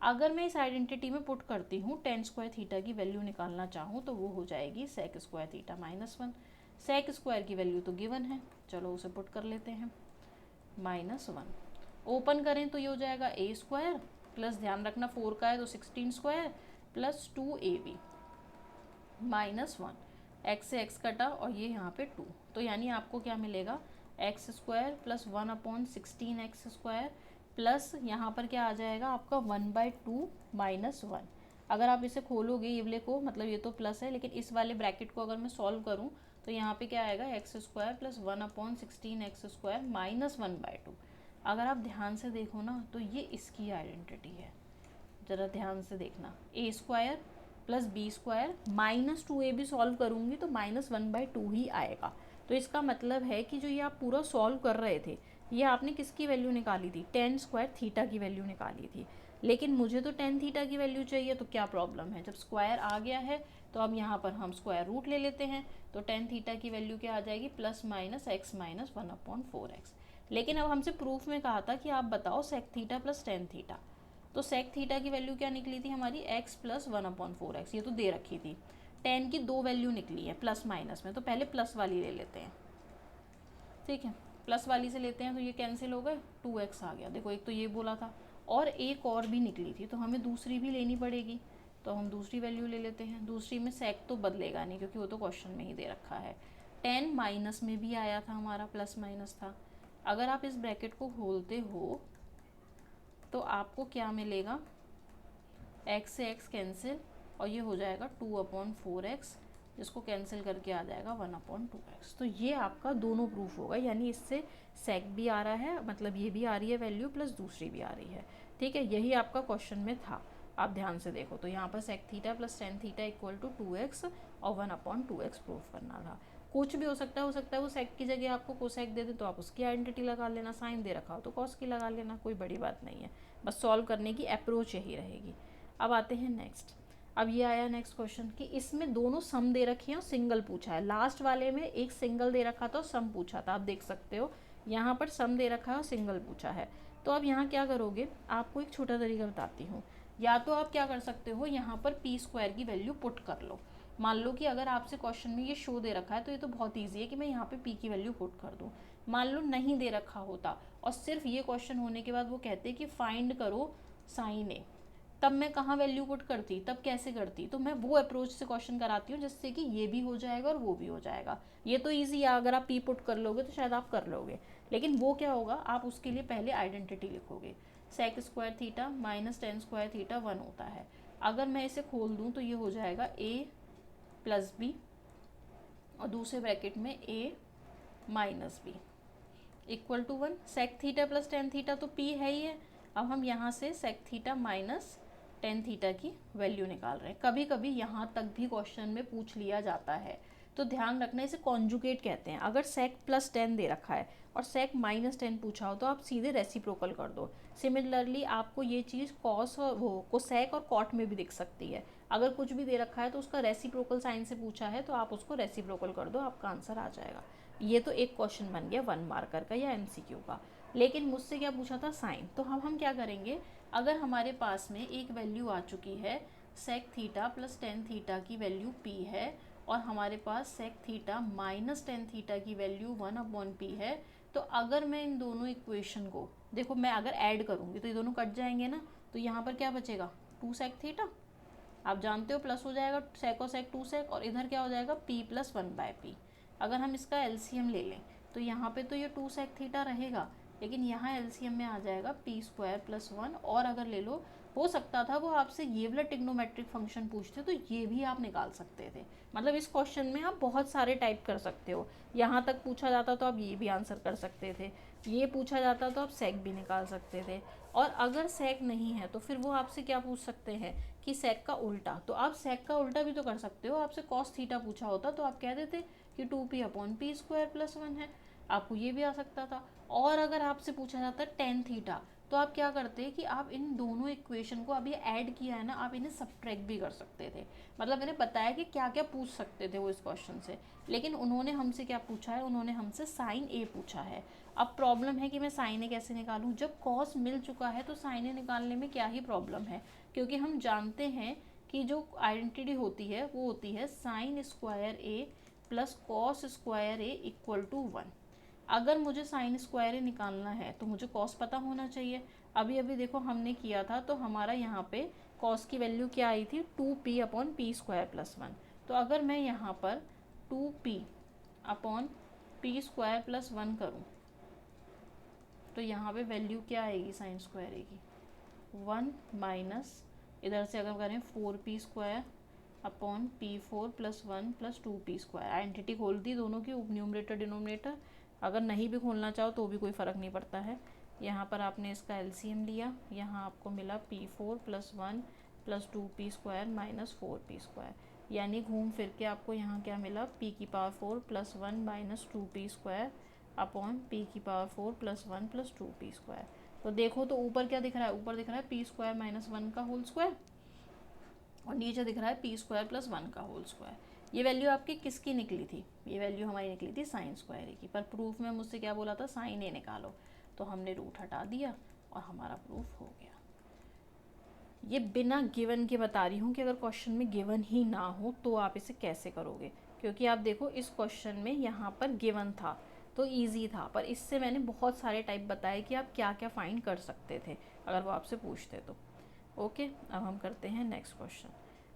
Speaker 1: अगर मैं इस आइडेंटिटी में पुट करती हूँ tan² थीटा की वैल्यू निकालना चाहूँ तो वो हो जाएगी sec² थीटा -1। sec² की वैल्यू तो गिवन है, चलो उसे पुट कर लेते हैं, -1। ओपन करें तो ये हो जाएगा a² प्लस, ध्यान रखना 4 का है तो 16² प्लस 2ab -1। x से x कटा और ये यहाँ पे 2, तो यानी आपको क्या मिलेगा, x² प्लस 1/16x² प्लस यहाँ पर क्या आ जाएगा आपका 1/2 -1। अगर आप इसे खोलोगे ये वाले को, मतलब ये तो प्लस है, लेकिन इस वाले ब्रैकेट को अगर मैं सॉल्व करूँ तो यहाँ पे क्या आएगा, x² प्लस 1/16x² -1/2। अगर आप ध्यान से देखो ना तो ये इसकी आइडेंटिटी है, ज़रा ध्यान से देखना, a² plus B square minus 2a भी सॉल्व करूँगी तो -1/2 ही आएगा। तो इसका मतलब है कि जो ये आप पूरा सॉल्व कर रहे थे, ये आपने किसकी वैल्यू निकाली थी, tan स्क्वायर थीटा की वैल्यू निकाली थी। लेकिन मुझे तो tan थीटा की वैल्यू चाहिए, तो क्या प्रॉब्लम है, जब स्क्वायर आ गया है तो अब यहाँ पर हम स्क्वायर रूट ले लेते हैं। तो tan थीटा की वैल्यू क्या आ जाएगी, +-x-1/4x। लेकिन अब हमसे प्रूफ में कहा था कि आप बताओ sec theta plus tan theta. तो सेक थीटा की वैल्यू क्या निकली थी हमारी, x + 1/4x, ये तो दे रखी थी। tan की 2 वैल्यू निकली है प्लस माइनस में, तो पहले प्लस वाली ले लेते हैं। ठीक है, प्लस वाली से लेते हैं तो ये कैंसिल हो गए, 2x आ गया। देखो एक तो ये बोला था, और एक और भी निकली थी, तो हमें दूसरी भी लेनी पड़ेगी। तो हम दूसरी वैल्यू ले लेते हैं। दूसरी में सेक तो बदलेगा नहीं क्योंकि वो तो क्वेश्चन में ही दे रखा है। tan माइनस में भी आया था हमारा, प्लस माइनस था। अगर आप इस ब्रैकेट को खोलते हो तो आपको क्या मिलेगा, x से x कैंसिल, और ये हो जाएगा 2/4x, जिसको कैंसिल करके आ जाएगा 1/2x। तो ये आपका दोनों प्रूफ होगा, यानी इससे सेक भी आ रहा है, मतलब ये भी आ रही है वैल्यू, प्लस दूसरी भी आ रही है। ठीक है, यही आपका क्वेश्चन में था। आप ध्यान से देखो तो यहाँ पर sec theta plus tan theta equal to 2x और 1/2x प्रूफ करना था। कुछ भी हो सकता है वो सेक की जगह आपको कोसेक दे दे तो आप उसकी आइडेंटिटी लगा लेना, साइन दे रखा हो तो कॉस की लगा लेना, कोई बड़ी बात नहीं है। बस सॉल्व करने की अप्रोच यही रहेगी। अब आते हैं नेक्स्ट। अब ये आया नेक्स्ट क्वेश्चन कि इसमें दोनों सम दे रखे हैं और सिंगल पूछा है। लास्ट वाले में एक सिंगल दे रखा था और सम पूछा था, आप देख सकते हो यहाँ पर सम दे रखा है और सिंगल पूछा है। तो अब यहाँ क्या करोगे, आपको एक छोटा तरीका बताती हूँ। या तो आप क्या कर सकते हो, यहाँ पर पी स्क्वायर की वैल्यू पुट कर लो। मान लो कि अगर आपसे क्वेश्चन में ये शो दे रखा है तो ये तो बहुत ईजी है कि मैं यहाँ पे पी की वैल्यू पुट कर दूँ। मान लो नहीं दे रखा होता और सिर्फ ये क्वेश्चन होने के बाद वो कहते कि फाइंड करो साइन ए, तब मैं कहाँ वैल्यू पुट करती, तब कैसे करती, तो मैं वो अप्रोच से क्वेश्चन कराती हूँ जिससे कि ये भी हो जाएगा और वो भी हो जाएगा। ये तो ईजी है, अगर आप पी पुट कर लोगे तो शायद आप कर लोगे। लेकिन वो क्या होगा, आप उसके लिए पहले आइडेंटिटी लिखोगे। Sec square theta minus tan square theta 1 होता है। अगर मैं इसे खोल दूँ तो ये हो जाएगा a प्लस बी, और दूसरे ब्रैकेट में a minus B equal to 1। Sec theta plus tan theta तो p है ही है। अब हम यहाँ से sec theta minus tan theta की वैल्यू निकाल रहे हैं। कभी कभी यहाँ तक भी क्वेश्चन में पूछ लिया जाता है, तो ध्यान रखना, इसे कॉन्जुगेट कहते हैं। अगर सेक प्लस tan दे रखा है और सेक माइनस tan पूछा हो तो आप सीधे रेसिप्रोकल कर दो। सिमिलरली आपको ये चीज़ कॉस और वो कोसेक और कॉट में भी दिख सकती है। अगर कुछ भी दे रखा है तो उसका रेसिप्रोकल साइन से पूछा है तो आप उसको रेसिप्रोकल कर दो, आपका आंसर आ जाएगा। ये तो एक क्वेश्चन बन गया 1 मार्कर का या MCQ का। लेकिन मुझसे क्या पूछा था, साइन। तो हम क्या करेंगे, अगर हमारे पास में एक वैल्यू आ चुकी है, sec theta plus tan theta की वैल्यू p है, और हमारे पास sec theta minus tan theta की वैल्यू 1/p है, तो अगर मैं इन दोनों इक्वेशन को, देखो मैं अगर ऐड करूँगी तो ये दोनों कट जाएंगे ना, तो यहाँ पर क्या बचेगा, 2 सेक थीटा, आप जानते हो प्लस हो जाएगा सेक और सेक 2 सेक, और इधर क्या हो जाएगा p + 1/p। अगर हम इसका LCM ले लें तो यहाँ पे तो ये 2 सेक थीटा रहेगा, लेकिन यहाँ LCM में आ जाएगा p² + 1। और अगर ले लो, हो सकता था वो आपसे ये वाला ट्रिग्नोमेट्रिक फंक्शन पूछते तो ये भी आप निकाल सकते थे। मतलब इस क्वेश्चन में आप बहुत सारे टाइप कर सकते हो। यहाँ तक पूछा जाता तो आप ये भी आंसर कर सकते थे, ये पूछा जाता तो आप सेक भी निकाल सकते थे, और अगर सेक नहीं है तो फिर वो आपसे क्या पूछ सकते हैं कि सेक का उल्टा। तो आप सेक का उल्टा भी तो कर सकते हो। आपसे कॉस थीटा पूछा होता तो आप कह देते कि 2p/p² + 1 है, आपको ये भी आ सकता था। और अगर आपसे पूछा जाता tan थीटा तो आप क्या करते कि आप इन दोनों इक्वेशन को, अब ये ऐड किया है ना, आप इन्हें सब्ट्रैक्ट भी कर सकते थे। मतलब मैंने बताया कि क्या क्या पूछ सकते थे वो इस क्वेश्चन से। लेकिन उन्होंने हमसे क्या पूछा है, उन्होंने हमसे साइन ए पूछा है। अब प्रॉब्लम है कि मैं साइन ए कैसे निकालूं, जब कॉस मिल चुका है तो साइन ए निकालने में क्या ही प्रॉब्लम है, क्योंकि हम जानते हैं कि जो आइडेंटिटी होती है वो होती है sine square A plus cos square A equal to 1। अगर मुझे साइन स्क्वायर ए निकालना है तो मुझे कॉस पता होना चाहिए। अभी अभी देखो हमने किया था तो हमारा यहाँ पे कॉस की वैल्यू क्या आई थी, 2p/p² + 1। तो अगर मैं यहाँ पर 2p/p² + 1 करूँ तो यहाँ पे वैल्यू क्या आएगी साइन स्क्वायर ए की, 1 माइनस, इधर से अगर करें 4p² / p4 + 1 + 2p²। आइडेंटिटी खोल दी दोनों की, न्यूमरेटर डिनोमिनेटर। अगर नहीं भी खोलना चाहो तो भी कोई फ़र्क नहीं पड़ता है। यहाँ पर आपने इसका LCM लिया, यहाँ आपको मिला p4 + 1 plus 2p² minus 4p², यानी घूम फिर के आपको यहाँ क्या मिला, p⁴ plus 1 minus 2p² upon p⁴ plus 1 plus 2p²। तो देखो तो ऊपर क्या दिख रहा है, ऊपर दिख रहा है p² माइनस 1 का होल स्क्वायर और नीचे दिख रहा है p² प्लस 1 का होल स्क्वायर। ये वैल्यू आपकी किसकी निकली थी, ये वैल्यू हमारी निकली थी साइन स्क्वायर ए की, पर प्रूफ में मुझसे क्या बोला था, साइन ए निकालो, तो हमने रूट हटा दिया और हमारा प्रूफ हो गया। ये बिना गिवन के बता रही हूँ कि अगर क्वेश्चन में गिवन ही ना हो तो आप इसे कैसे करोगे, क्योंकि आप देखो इस क्वेश्चन में यहाँ पर गिवन था तो इजी था, पर इससे मैंने बहुत सारे टाइप बताए कि आप क्या क्या फाइंड कर सकते थे अगर वो आपसे पूछते तो। ओके, अब हम करते हैं नेक्स्ट क्वेश्चन।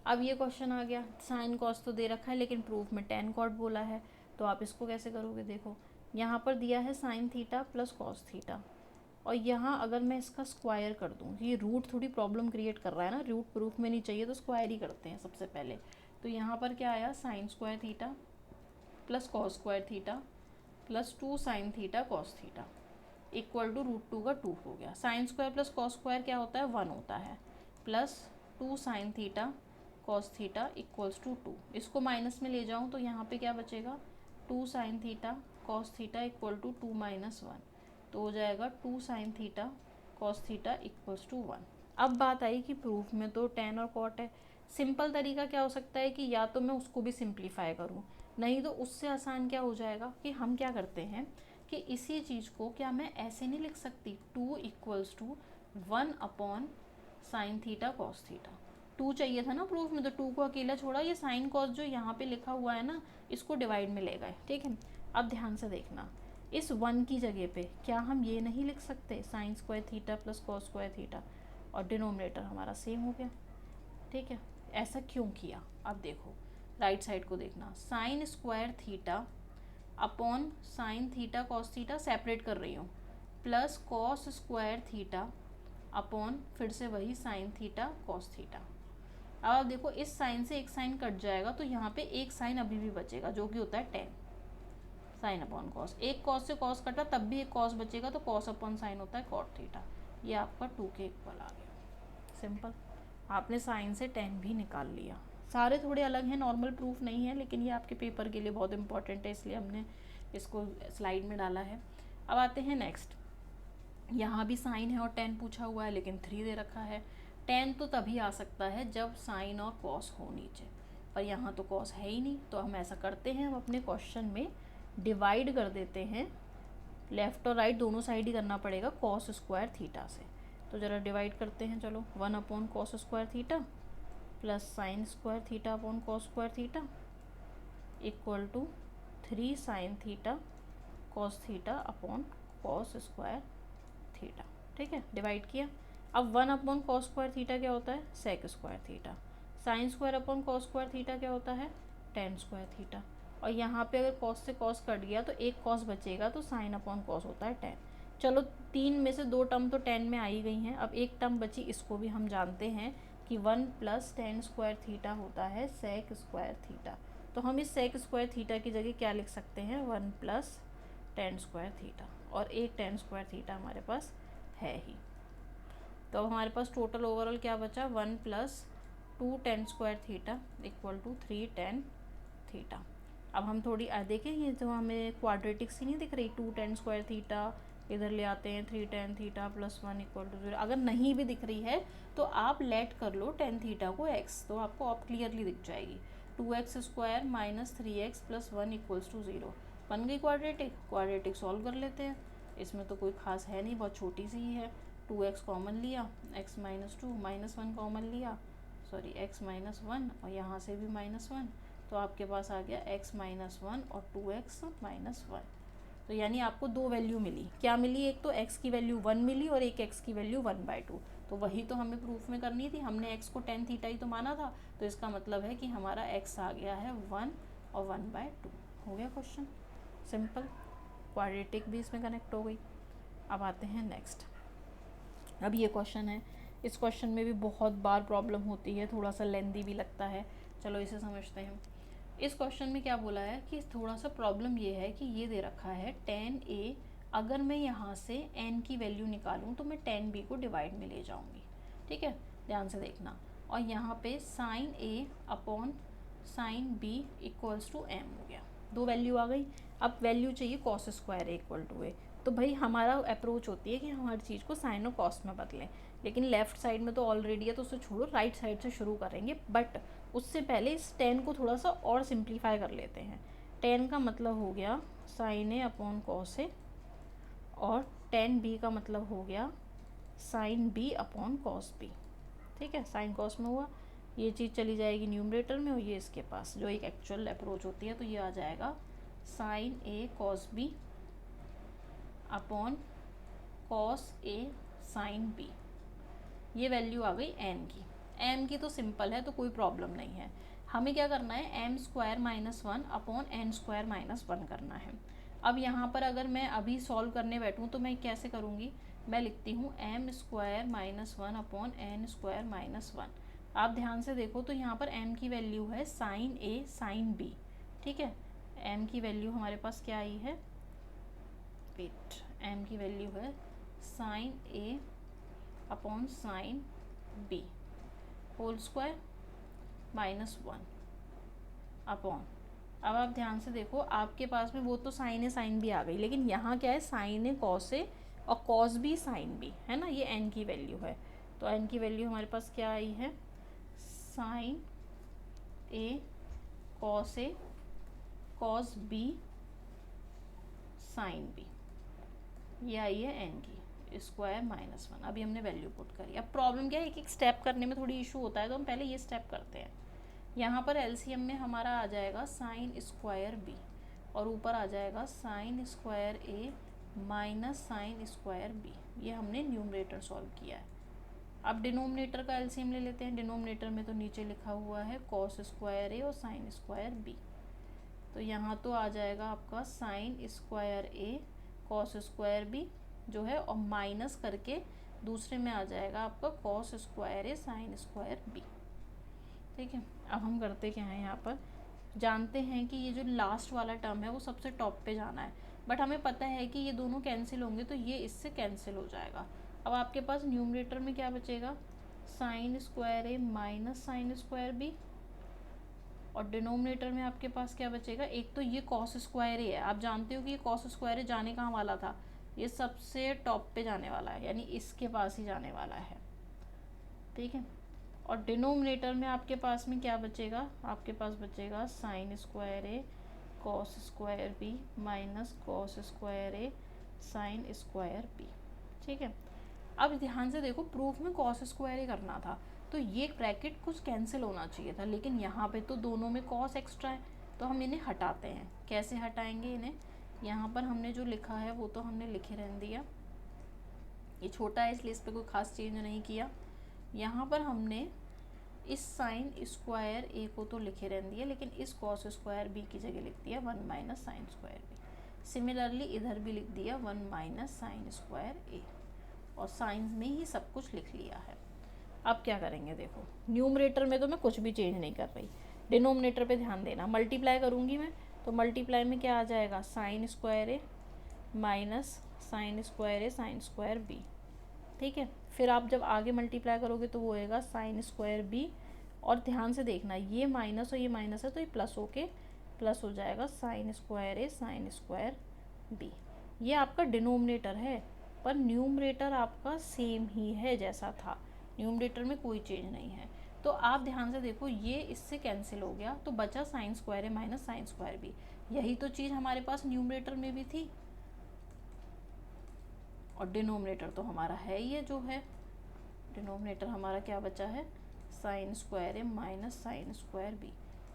Speaker 1: अब ये क्वेश्चन आ गया, साइन कॉस तो दे रखा है लेकिन प्रूफ में टेन कॉट बोला है, तो आप इसको कैसे करोगे। देखो यहाँ पर दिया है sine theta plus cos theta, और यहाँ अगर मैं इसका स्क्वायर कर दूँ, ये रूट थोड़ी प्रॉब्लम क्रिएट कर रहा है ना, रूट प्रूफ में नहीं चाहिए तो स्क्वायर ही करते हैं सबसे पहले। तो यहाँ पर क्या आया, sine square theta plus cos square theta plus 2 sine theta cos theta equal to √2 का 2 हो गया। Sine square plus cos square क्या होता है, 1 होता है, plus 2 sine theta cos theta equals to 2। इसको माइनस में ले जाऊँ तो यहाँ पे क्या बचेगा, 2 sine theta cos theta equal to 2 minus 1, तो हो जाएगा 2 sine theta cos theta equals to 1। अब बात आई कि प्रूफ में तो टेन और कॉट है, सिंपल तरीका क्या हो सकता है कि या तो मैं उसको भी सिंप्लीफाई करूँ, नहीं तो उससे आसान क्या हो जाएगा कि हम क्या करते हैं कि इसी चीज़ को क्या मैं ऐसे नहीं लिख सकती, 2 equals to 1 upon sine theta cos theta. 2 चाहिए था ना प्रूफ में, तो 2 को अकेला छोड़ा, ये साइन कॉस जो यहाँ पे लिखा हुआ है ना, इसको डिवाइड में ले गए, ठीक है। अब ध्यान से देखना, इस 1 की जगह पे क्या हम ये नहीं लिख सकते, sign square theta plus cos square theta, और डिनोमिनेटर हमारा सेम हो गया, ठीक है। ऐसा क्यों किया, अब देखो राइट साइड को देखना, sign square theta upon sine theta cos theta separate कर रही हूँ, plus cos square theta upon फिर से वही साइन थीटा कॉस थीटा। अब आप देखो इस साइन से एक साइन कट जाएगा तो यहाँ पे एक साइन अभी भी बचेगा जो कि होता है टेन साइन अपॉन कॉस। एक कॉस से कॉस कटा तब भी एक कॉस बचेगा, तो कॉस अपॉन साइन होता है कॉट थीटा। ये आपका 2 के इक्वल आ गया, सिंपल। आपने साइन से टेन भी निकाल लिया। सारे थोड़े अलग हैं, नॉर्मल प्रूफ नहीं है, लेकिन ये आपके पेपर के लिए बहुत इंपॉर्टेंट है, इसलिए हमने इसको स्लाइड में डाला है। अब आते हैं नेक्स्ट, यहाँ भी साइन है और टेन पूछा हुआ है लेकिन 3 दे रखा है। टेन तो तभी आ सकता है जब साइन और कॉस हो नीचे, पर यहाँ तो कॉस है ही नहीं, तो हम ऐसा करते हैं, हम अपने क्वेश्चन में डिवाइड कर देते हैं, लेफ़्ट और राइट दोनों साइड ही करना पड़ेगा कॉस स्क्वायर थीटा से। तो ज़रा डिवाइड करते हैं, चलो 1 upon cos square theta plus sine square theta upon cos square theta equal to 3 sine theta cos theta upon cos square theta, ठीक है। डिवाइड किया, अब 1 अपॉन कॉस स्क्वायर थीटा क्या होता है, sec square theta. Sine square upon cos square theta क्या होता है, टेन स्क्वायर थीटा। और यहाँ पे अगर कॉस से कॉस कट गया तो एक कॉस बचेगा, तो साइन अपॉन कॉस होता है टेन। चलो 3 में से 2 टर्म तो 10 में आ ही गई हैं, अब एक टर्म बची, इसको भी हम जानते हैं कि 1 प्लस टेन स्क्वायर थीटा होता है सेक स्क्वायर थीटा। तो हम इस सेक स्क्वायर थीटा की जगह क्या लिख सकते हैं, 1 प्लस टेन स्क्वायर थीटा, और एक टेन स्क्वायर थीटा हमारे पास है ही। तो अब हमारे पास टोटल ओवरऑल क्या बचा, 1 plus 2 tan square theta equal to 3 tan theta. अब हम थोड़ी देखें, ये जो हमें क्वाड्रेटिक सी नहीं दिख रही, 2 टेन स्क्वायर थीटा इधर ले आते हैं, 3 tan theta plus 1 equal to 0। अगर नहीं भी दिख रही है तो आप लेट कर लो टेन थीटा को x, तो आपको अब क्लियरली दिख जाएगी। 2x square minus 3x plus 1 equals to 0 बन गई क्वाड्रेटिक। क्वाड्रेटिक सॉल्व कर लेते हैं, इसमें तो कोई खास है नहीं, बहुत छोटी सी ही है। 2x कॉमन लिया, x माइनस 2 माइनस 1 कॉमन लिया, सॉरी x माइनस 1, और यहाँ से भी माइनस 1, तो आपके पास आ गया x माइनस 1 और 2x माइनस 1। तो यानी आपको 2 वैल्यू मिली, क्या मिली, एक तो x की वैल्यू 1 मिली और एक x की वैल्यू 1/2। तो वही तो हमें प्रूफ में करनी थी, हमने x को टेन थीटा ही तो माना था, तो इसका मतलब है कि हमारा x आ गया है 1 और 1/2। हो गया क्वेश्चन सिंपल, क्वाड्रेटिक भी इसमें कनेक्ट हो गई। अब आते हैं नेक्स्ट। अब ये क्वेश्चन है, इस क्वेश्चन में भी बहुत बार प्रॉब्लम होती है, थोड़ा सा लेंदी भी लगता है, चलो इसे समझते हैं। इस क्वेश्चन में क्या बोला है कि थोड़ा सा प्रॉब्लम ये है कि ये दे रखा है tan a, अगर मैं यहाँ से n की वैल्यू निकालूँ तो मैं tan b को डिवाइड में ले जाऊँगी, ठीक है। ध्यान से देखना, और यहाँ पे sine A upon sine B equals to M हो गया। दो वैल्यू आ गई। अब वैल्यू चाहिए cos square A equal to A. तो भाई हमारा अप्रोच होती है कि हम हर चीज़ को साइन और कॉस में बदलें, लेकिन लेफ्ट साइड में तो ऑलरेडी है तो उसे छोड़ो, राइट साइड से शुरू करेंगे। बट उससे पहले इस टेन को थोड़ा सा और सिंप्लीफाई कर लेते हैं। टेन का मतलब हो गया sine A upon cos A, और टेन बी का मतलब हो गया sine B upon cos B. ठीक है, साइन कॉस में हुआ, ये चीज़ चली जाएगी न्यूमरेटर में और ये इसके पास जो एक एक्चुअल अप्रोच होती है, तो ये आ जाएगा साइन ए कॉस बी अपॉन कॉस ए साइन बी। ये वैल्यू आ गई एन की। एम की तो सिंपल है तो कोई प्रॉब्लम नहीं है। हमें क्या करना है, M square minus one upon N square minus one करना है। अब यहाँ पर अगर मैं अभी सॉल्व करने बैठूँ तो मैं कैसे करूँगी, मैं लिखती हूँ m square minus one upon N square minus one. आप ध्यान से देखो तो यहाँ पर m की वैल्यू है साइन ए साइन b। ठीक है, m की वैल्यू हमारे पास क्या आई है, वेट, m की वैल्यू है sine a upon sine b whole square minus one upon, अब आप ध्यान से देखो आपके पास में वो तो साइन ए साइन बी आ गई, लेकिन यहाँ क्या है, साइन ए कॉस ए और कॉस बी साइन बी है ना, ये n की वैल्यू है। तो n की वैल्यू हमारे पास क्या आई है, साइन ए कॉस बी साइन बी, ये आई है n की स्क्वायर माइनस वन। अभी हमने वैल्यू पुट करी। अब प्रॉब्लम क्या है, एक एक स्टेप करने में थोड़ी इशू होता है, तो हम पहले ये स्टेप करते हैं। यहाँ पर एलसीएम में हमारा आ जाएगा साइन स्क्वायर बी और ऊपर आ जाएगा sign square A minus sine square B. ये हमने न्यूमरेटर सॉल्व किया है। अब डिनोमिनेटर का एलसीएम ले लेते हैं। डिनोमिनेटर में तो नीचे लिखा हुआ है कॉस स्क्वायर ए और साइन स्क्वायर बी, तो यहाँ तो आ जाएगा आपका sign square A cos square B जो है, और माइनस करके दूसरे में आ जाएगा आपका cos square A sine square B. ठीक है, अब हम करते क्या हैं, यहाँ पर जानते हैं कि ये जो लास्ट वाला टर्म है वो सबसे टॉप पे जाना है, बट हमें पता है कि ये दोनों कैंसिल होंगे तो ये इससे कैंसिल हो जाएगा। अब आपके पास न्यूमरेटर में क्या बचेगा, sine square A minus sine square B, और डिनोमिनेटर में आपके पास क्या बचेगा, एक तो ये कॉस स्क्वायर ए है। आप जानते हो कि ये कॉस स्क्वायर ए जाने कहाँ वाला था, ये सबसे टॉप पे जाने वाला है, यानी इसके पास ही जाने वाला है। ठीक है, और डिनोमिनेटर में आपके पास में क्या बचेगा, आपके पास बचेगा sine square A cos square B minus cos square A sine square B. ठीक है, अब ध्यान से देखो प्रूफ में कॉस स्क्वायर ए करना था तो ये ब्रैकेट कुछ कैंसिल होना चाहिए था, लेकिन यहाँ पे तो दोनों में कॉस एक्स्ट्रा है, तो हम इन्हें हटाते हैं। कैसे हटाएंगे इन्हें, यहाँ पर हमने जो लिखा है वो तो हमने लिखे रहने दिया, ये छोटा है इसलिए इस पर कोई खास चेंज नहीं किया। यहाँ पर हमने इस साइन स्क्वायर ए को तो लिखे रहने दिया, लेकिन इस कॉस स्क्वायर बी की जगह लिख दिया one minus sine square B. Similarly इधर भी लिख दिया one minus sine square A, और साइन में ही सब कुछ लिख लिया है। अब क्या करेंगे, देखो न्यूमरेटर में तो मैं कुछ भी चेंज नहीं कर रही, डिनोमिनेटर पे ध्यान देना। मल्टीप्लाई करूँगी मैं तो मल्टीप्लाई में क्या आ जाएगा, sign square A minus sine square A sine square B. ठीक है, फिर आप जब आगे मल्टीप्लाई करोगे तो वो होएगा साइन स्क्वायर बी, और ध्यान से देखना ये माइनस और ये माइनस है तो ये प्लस होके प्लस हो जाएगा sign square A sine square B. ये आपका डिनोमिनेटर है, पर न्यूमरेटर आपका सेम ही है जैसा था, न्यूमरेटर में कोई चेंज नहीं है। तो आप ध्यान से देखो ये इससे कैंसिल हो गया, तो बचा sign square A minus sine square B. यही तो चीज़ हमारे पास न्यूमरेटर में भी थी, और डिनोमिनेटर तो हमारा है ये जो है, डिनोमिनेटर हमारा क्या बचा है, sine square A minus sine square B,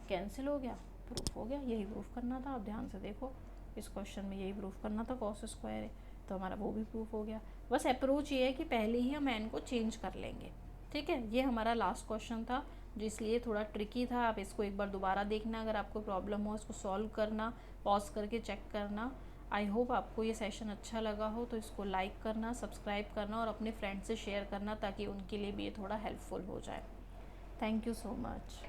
Speaker 1: cancel हो गया, प्रूफ हो गया। यही प्रूफ करना था। आप ध्यान से देखो इस क्वेश्चन में यही प्रूफ करना था कॉस स्क्वायर ए, तो हमारा वो भी प्रूफ हो गया। बस अप्रोच ये है कि पहले ही हम एन को चेंज कर लेंगे। ठीक है, ये हमारा लास्ट क्वेश्चन था जो इसलिए थोड़ा ट्रिकी था। आप इसको एक बार दोबारा देखना, अगर आपको प्रॉब्लम हो इसको सॉल्व करना, पॉज करके चेक करना। आई होप आपको ये सेशन अच्छा लगा हो, तो इसको लाइक करना, सब्सक्राइब करना और अपने फ्रेंड से शेयर करना ताकि उनके लिए भी ये थोड़ा हेल्पफुल हो जाए। Thank you so much.